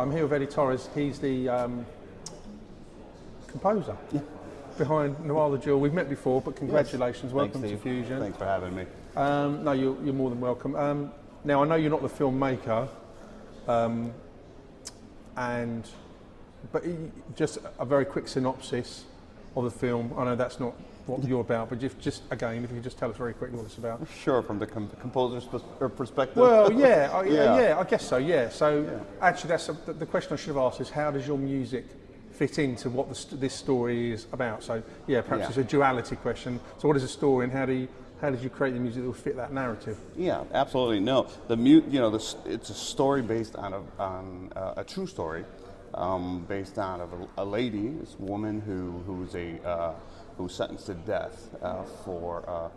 Right, I'm here with Eddie Torres. He's the composer behind Nawal The Jewel. We've met before, but congratulations. Yes. Welcome Thanks, to Steve. Fusion. Thanks for having me. No, you're more than welcome. Now, I know you're not the filmmaker, but just a very quick synopsis of the film. I know that's not what you're about, but just again, if you could just tell us very quickly what it's about. Sure, from the composer's perspective. Well, yeah, I guess so. Yeah. So actually, that's the question I should have asked is how does your music fit into what this story is about? So perhaps it's a duality question. So what is the story, and how did you create the music that will fit that narrative? Yeah, absolutely. No, it's a story based on a true story, based on a lady, this woman who's sentenced to death for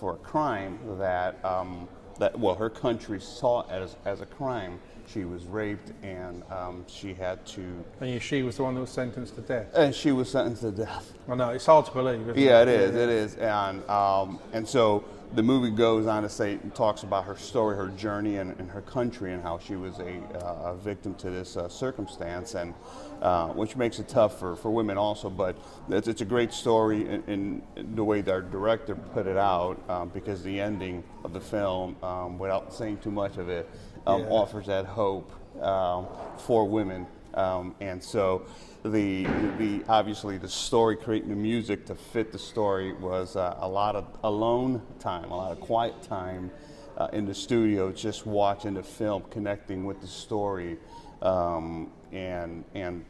a crime that her country saw as a crime. She was raped, and she had to. And she was the one that was sentenced to death. And she was sentenced to death. I know, it's hard to believe. Isn't it is. It is, and so the movie goes on to say, talks about her story, her journey in her country, and how she was a victim to this circumstance, and which makes it tough for women also. But it's a great story in the way that our director put it out, because the ending of the film, without saying too much of it, offers that hope for women, and so the obviously the story, creating the music to fit the story, was a lot of alone time, a lot of quiet time in the studio, just watching the film, connecting with the story, and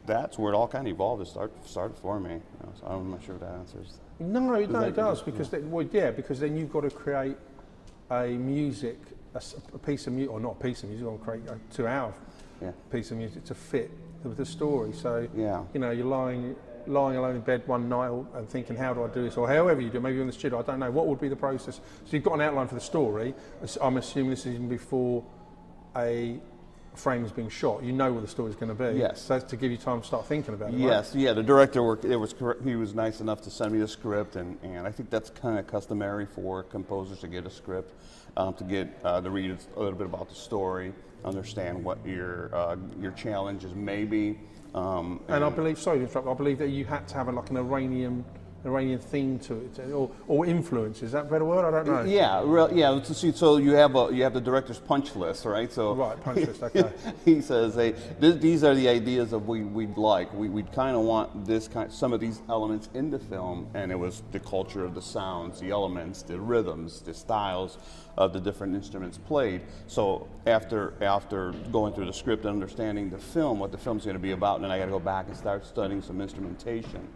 that's where it all kind of evolved. It started for me. So I'm not sure if that answers. No, it does, because because then you've got to create a piece of music, or not a piece of music, you've got to create a 2-hour piece of music to fit with the story. So you're lying alone in bed one night and thinking, how do I do this? Or however you do, maybe you're in the studio, I don't know, what would be the process? So you've got an outline for the story. I'm assuming this is even before a frame is being shot. You know what the story's going to be. Yes. So that's to give you time to start thinking about it. Yes, right? The director he was nice enough to send me the script, and I think that's kind of customary for composers to get a script, to get the readers a little bit about the story, understand what your challenges may be. And I believe, sorry to interrupt, I believe that you had to have like an Iranian theme to it, or influence. Is that a better word? I don't know. Yeah. So you have the director's punch list, right? So right, punch list. Okay. He says, "Hey, these are the ideas of we'd like. We'd kind of want some of these elements in the film," and it was the culture of the sounds, the elements, the rhythms, the styles of the different instruments played. So after going through the script and understanding the film, what the film's going to be about, then I got to go back and start studying some instrumentation.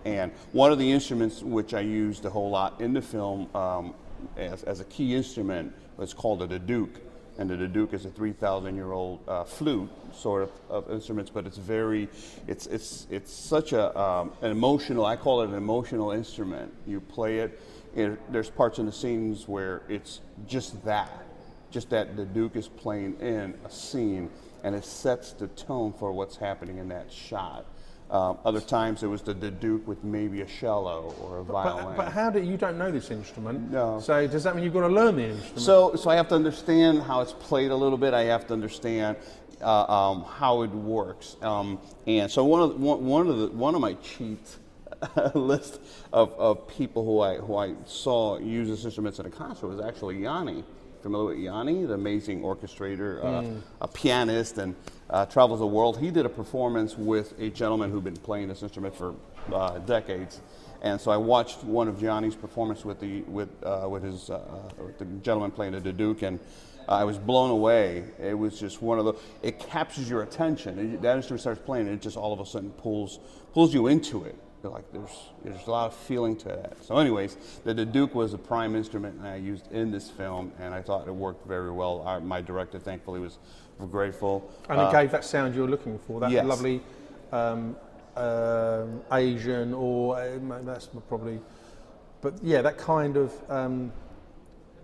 And one of the instruments which I used a whole lot in the film as a key instrument was called a duduk. And the duduk is a 3,000-year-old flute sort of instruments, but it's such an emotional, I call it an emotional instrument. You play it, there's parts in the scenes where it's just that the duduk is playing in a scene, and it sets the tone for what's happening in that shot. Other times it was the duduk with maybe a cello or a violin. But you don't know this instrument? No. So does that mean you've got to learn the instrument? So I have to understand how it's played a little bit. I have to understand how it works. And so one of my cheat list of people who I saw use this instruments in a concert was actually Yanni. Familiar with Yanni, the amazing orchestrator, a pianist, and travels the world. He did a performance with a gentleman who'd been playing this instrument for decades, and so I watched one of Yanni's performance with the gentleman playing the duduk, and I was blown away. It was just one of it captures your attention. That instrument starts playing, and it just all of a sudden pulls you into it. Like there's a lot of feeling to that. So anyways, the duduk was a prime instrument I used in this film, and I thought it worked very well. My director, thankfully, was grateful. And it gave that sound you were looking for, that lovely Asian, or that's probably, but that kind of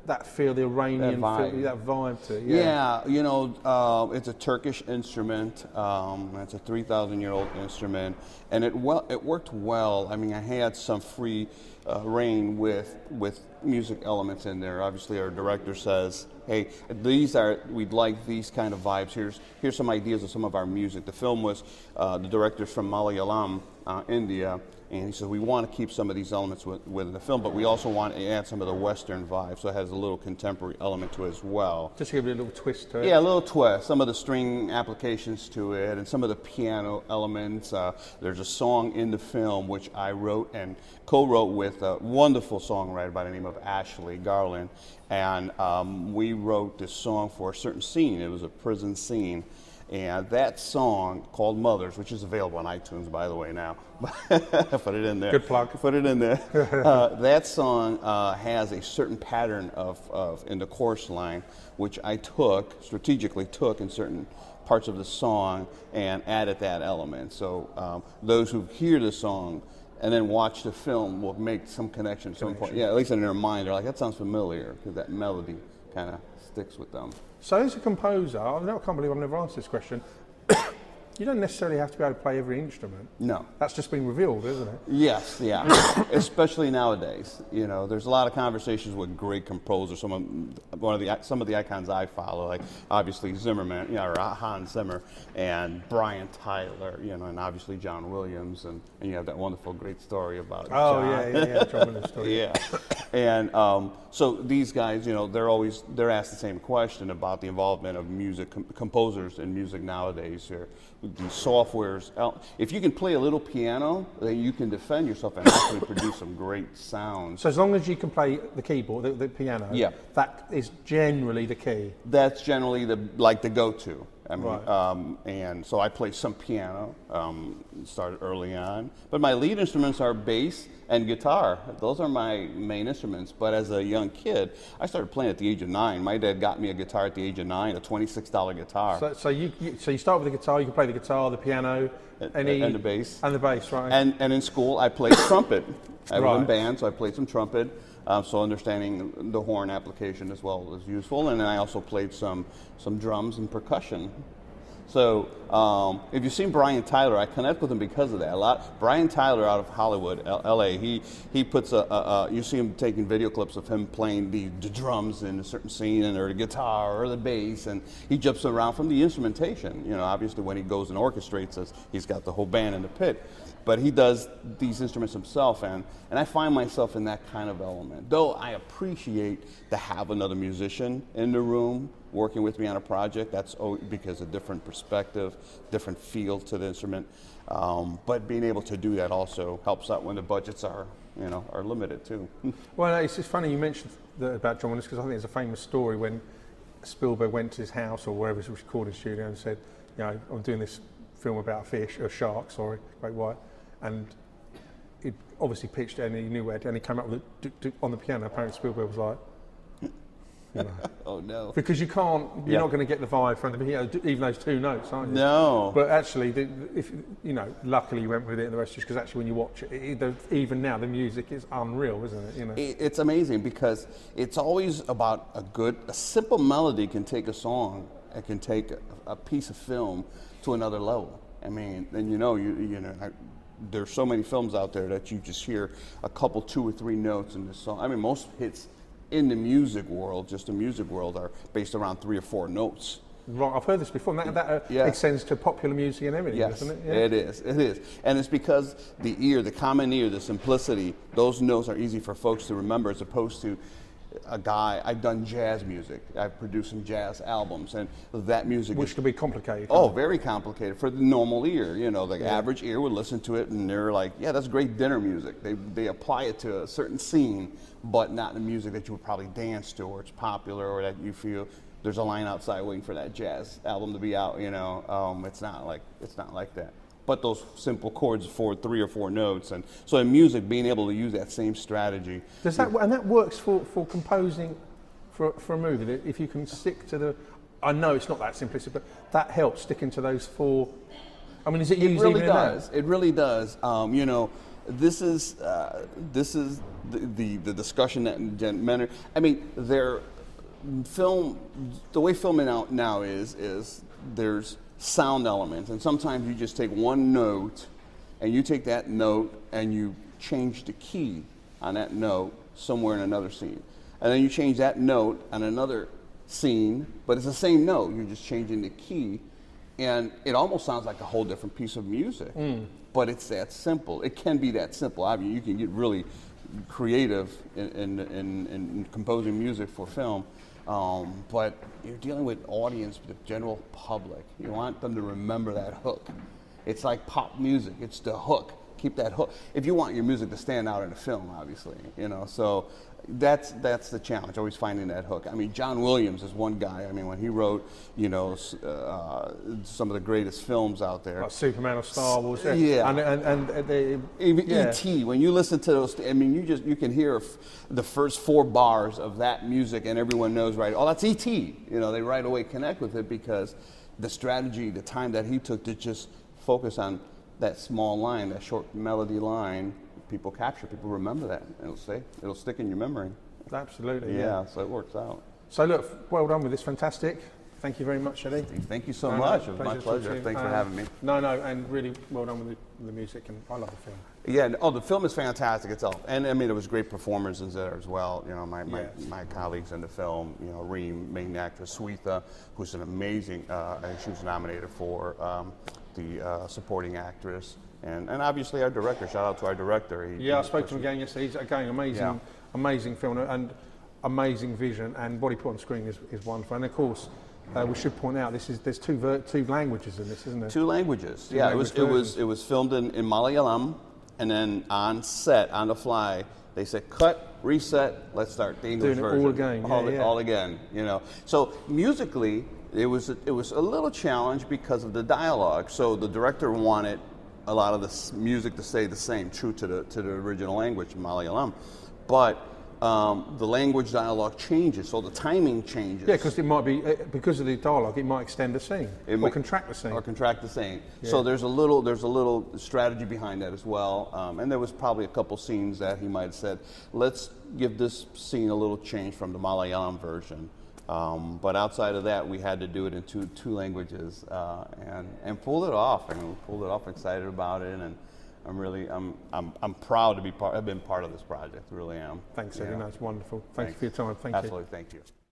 that feel, the Iranian feel, that vibe to it. Yeah, you know, it's a Turkish instrument. It's a 3,000-year-old instrument, and it worked well. I mean, I had some free reign with music elements in there. Obviously, our director says, "Hey, we'd like these kind of vibes. Here's some ideas of some of our music." The film was the director's from Malayalam, India. And he said, we want to keep some of these elements within the film, but we also want to add some of the Western vibe, so it has a little contemporary element to it as well. Just to give it a little twist to it. Yeah, a little twist. Some of the string applications to it, and some of the piano elements. There's a song in the film which I wrote and co-wrote with a wonderful songwriter by the name of Ashley Garland. And we wrote this song for a certain scene. It was a prison scene. And that song, called Mothers, which is available on iTunes, by the way, now. Put it in there. Good plug. Put it in there. That song has a certain pattern in the chorus line, which I strategically took in certain parts of the song and added that element. So those who hear the song and then watch the film will make some connection at some point. Yeah, at least in their mind, they're like, that sounds familiar, because that melody kind of sticks with them. So as a composer, I can't believe I've never answered this question. You don't necessarily have to be able to play every instrument. No. That's just been revealed, isn't it? Yes, yeah. Especially nowadays. You know, there's a lot of conversations with great composers. Some of the icons I follow, like obviously Zimmerman, you know, or Hans Zimmer, and Brian Tyler, you know, and obviously John Williams, and you have that wonderful great story about John. yeah, John Williams story. Yeah. And so these guys, you know, they're asked the same question about the involvement of composers in music nowadays here. These softwares, if you can play a little piano, then you can defend yourself and actually produce some great sounds. So as long as you can play the keyboard, the piano, yeah, that is generally the key. That's generally the go-to. I mean, right. And so I play some piano, started early on. But my lead instruments are bass and guitar. Those are my main instruments. But as a young kid, I started playing at the age of 9. My dad got me a guitar at the age of 9, a $26 guitar. So you start with the guitar, you can play the guitar, the piano, and the bass. And the bass, right. And in school, I played trumpet. I was in Right. band, so I played some trumpet. So understanding the horn application as well was useful, and then I also played some drums and percussion. So if you've seen Brian Tyler, I connect with him because of that. Brian Tyler out of Hollywood, LA, he puts you see him taking video clips of him playing the drums in a certain scene, or the guitar or the bass, and he jumps around from the instrumentation. You know, obviously when he goes and orchestrates us, he's got the whole band in the pit. But he does these instruments himself, and I find myself in that kind of element. Though I appreciate to have another musician in the room working with me on a project, that's because a different perspective, different feel to the instrument. But being able to do that also helps out when the budgets are limited too. Well, it's just funny you mentioned about John Williams, because I think there's a famous story when Spielberg went to his house or wherever his recording studio and said, you know, I'm doing this film about a shark, great white, and he obviously pitched it and he knew where, and he came up with it on the piano. Apparently Spielberg was like, you know, oh no, because you're not going to get the vibe from the piano, even those two notes, aren't you? No. But actually, if you know, luckily you went with it in the rest, just because actually when you watch it, even now the music is unreal, isn't it? You know, it's amazing because it's always about a simple melody can take a song, it can take a piece of film to another level. I mean, and you know, there's so many films out there that you just hear a couple, 2 or 3 notes in this song. I mean, most hits in the music world, are based around 3 or 4 notes. Right, I've heard this before, and that extends to popular music and everything, yes, doesn't it? Yeah. It is. And it's because the common ear, the simplicity, those notes are easy for folks to remember, as opposed to I've done jazz music. I've produced some jazz albums, and that music which can be complicated. Oh, very complicated for the normal ear. You know, the average ear would listen to it, and they're like, "Yeah, that's great dinner music." They apply it to a certain scene, but not the music that you would probably dance to, or it's popular, or that you feel there's a line outside waiting for that jazz album to be out. You know, it's not like that. But those simple chords for 3 or 4 notes, and so in music, being able to use that same strategy. Does that and that works for composing for a movie? That if you can stick to the, I know it's not that simplistic, but that helps sticking to those 4. I mean, is it used? It really does. It really does. You know, this is the discussion that men are. I mean, the way filming out now is there's sound elements, and sometimes you just take one note, and you take that note and you change the key on that note somewhere in another scene, and then you change that note on another scene, but it's the same note. You're just changing the key, and it almost sounds like a whole different piece of music. But it's that simple. It can be that simple. I mean, you can get really creative in composing music for film, but you're dealing with audience, the general public. You want them to remember that hook. It's like pop music. It's the hook. Keep that hook. If you want your music to stand out in a film, obviously, so that's the challenge, always finding that hook. I mean, John Williams is one guy. I mean, when he wrote, some of the greatest films out there, like Superman or Star Wars, and even E.T. When you listen to those, I mean, you can hear the first 4 bars of that music, and everyone knows, right? Oh, that's E.T. They right away connect with it because the strategy, the time that he took to just focus on that small line, that short melody line. People remember that, and it'll stick in your memory. Absolutely. Yeah, so it works out. So look, well done with this. Fantastic. Thank you very much, Eddie. Thank you so much. It was my pleasure. Thanks for having me. No, and really well done with the music, and I love the film. Yeah, the film is fantastic itself, and I mean there was great performances there as well. My colleagues in the film, Reem, main actress, Sweetha, who's an amazing. She was nominated for the supporting actress. And obviously our director, shout out to our director. I spoke to him again yesterday. He's again amazing film and amazing vision, and what he put on screen is wonderful. And of course, we should point out there's two languages in this, isn't there? 2 languages. It was filmed in Malayalam, and then on set, on the fly, they said cut, reset, let's start the English version. All again. So musically, it was a little challenge because of the dialogue. So the director wanted a lot of the music to stay the same, true to the original language, Malayalam, but the language dialogue changes, so the timing changes. Yeah, because it might be because of the dialogue, it might extend the scene or contract the scene. Yeah. So there's a little strategy behind that as well, and there was probably a couple scenes that he might have said, let's give this scene a little change from the Malayalam version. But outside of that, we had to do it in two languages, and pulled it off. And we pulled it off. Excited about it, and I'm proud to be I've been part of this project. Really am. Thanks, Eddie. That's wonderful. Thank you for your time. Thank you. Absolutely. Thank you.